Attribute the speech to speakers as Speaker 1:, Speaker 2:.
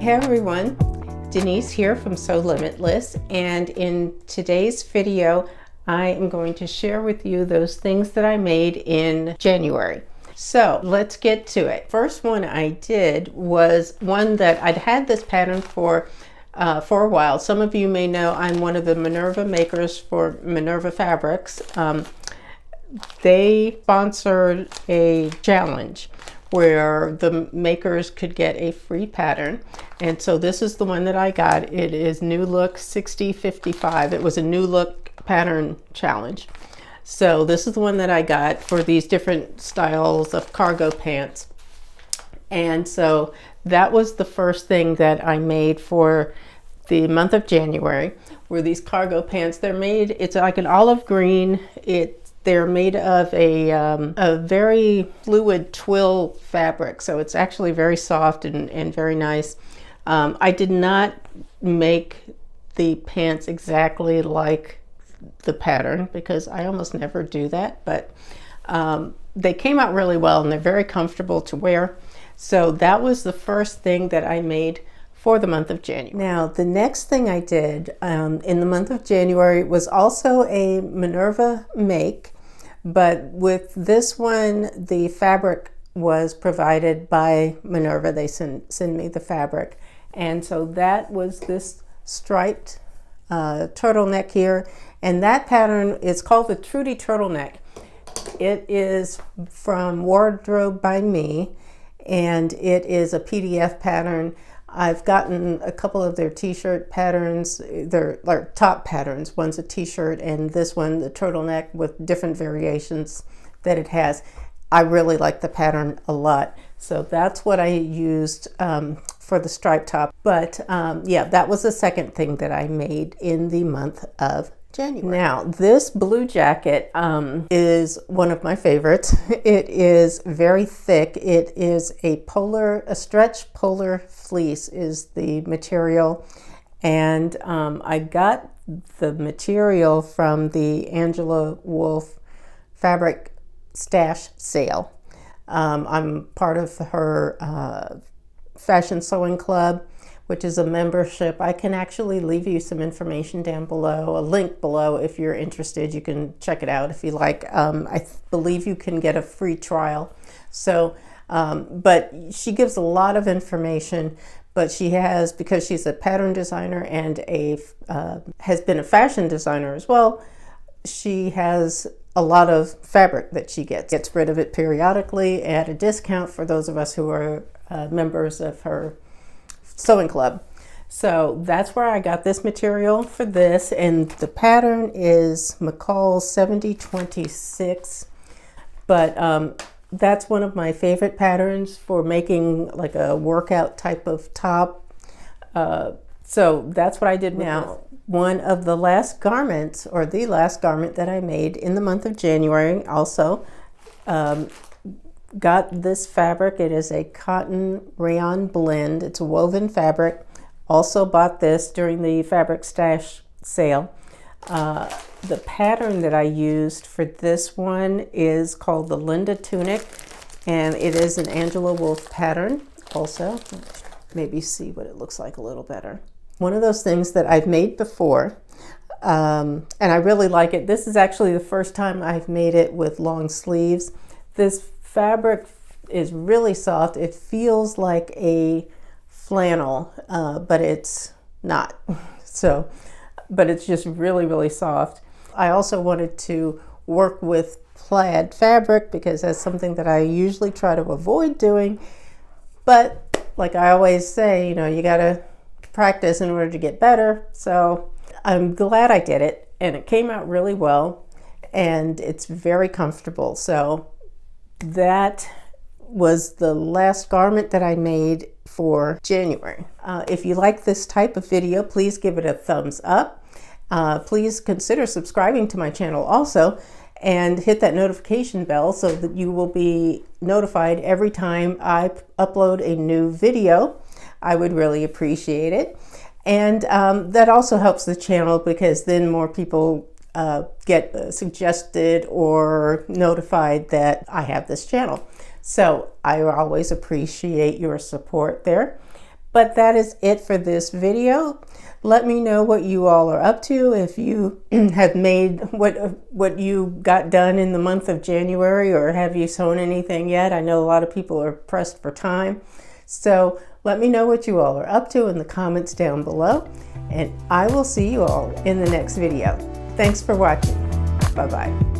Speaker 1: Hey everyone, Denise here from Sewlimitless, and in today's video I am going to share with you those things that I made in January. So let's get to it. First one I did was one that I'd had this pattern for a while. Some of you may know I'm one of the Minerva makers for Minerva Fabrics. They sponsored a challenge where the makers could get a free pattern, and so this is the one that I got. It is New Look 6055. It was a New Look pattern challenge. So this is the one that I got for these different styles of cargo pants. And so that was the first thing that I made for the month of January, were these cargo pants. They're made, it's like an olive green. They're made of a very fluid twill fabric, so it's actually very soft and very nice. I did not make the pants exactly like the pattern because I almost never do that, but they came out really well and they're very comfortable to wear. So that was the first thing that I made for the month of January. Now, the next thing I did in the month of January was also a Minerva make, but with this one, the fabric was provided by Minerva. They send me the fabric. And so that was this striped turtleneck here. And that pattern is called the Trudy turtleneck. It is from Wardrobe by Me, and it is a PDF pattern. I've gotten a couple of their t-shirt patterns, their top patterns. One's a t-shirt and this one, the turtleneck, with different variations that it has. I really like the pattern a lot. So that's what I used for the striped top. But yeah, that was the second thing that I made in the month of January. Now, this blue jacket is one of my favorites. It is very thick. It is a stretch polar fleece is the material. And I got the material from the Angela Wolf fabric stash sale. I'm part of her fashion sewing club, which is a membership. I can actually leave you some information down below, a link below if you're interested. You can check it out if you like. I believe you can get a free trial. So, but she gives a lot of information, but she has, because she's a pattern designer and has been a fashion designer as well, she has a lot of fabric that she gets rid of it periodically at a discount for those of us who are members of her sewing club. So that's where I got this material for this, and the pattern is McCall 7026. But that's one of my favorite patterns for making like a workout type of top. So that's what I did. Now, one of the last garments, or the last garment that I made in the month of January, also got this fabric. It is a cotton rayon blend. It's a woven fabric. Also bought this during the fabric stash sale. The pattern that I used for this one is called the Linda Tunic, and it is an Angela Wolf pattern also. Maybe see what it looks like a little better. One of those things that I've made before, and I really like it. This is actually the first time I've made it with long sleeves. This fabric is really soft. It feels like a flannel, but it's not. So, but it's just really, really soft. I also wanted to work with plaid fabric because that's something that I usually try to avoid doing. But like I always say, you know, you gotta practice in order to get better. So I'm glad I did it, and it came out really well, and it's very comfortable. So that was the last garment that I made for January. If you like this type of video, please give it a thumbs up. Please consider subscribing to my channel also, and hit that notification bell so that you will be notified every time I upload a new video. I would really appreciate it. And that also helps the channel because then more people get suggested or notified that I have this channel. So I always appreciate your support there. But that is it for this video. Let me know what you all are up to, if you have made what you got done in the month of January, or have you sewn anything yet? I know a lot of people are pressed for time. So let me know what you all are up to in the comments down below, and I will see you all in the next video. Thanks for watching. Bye-bye.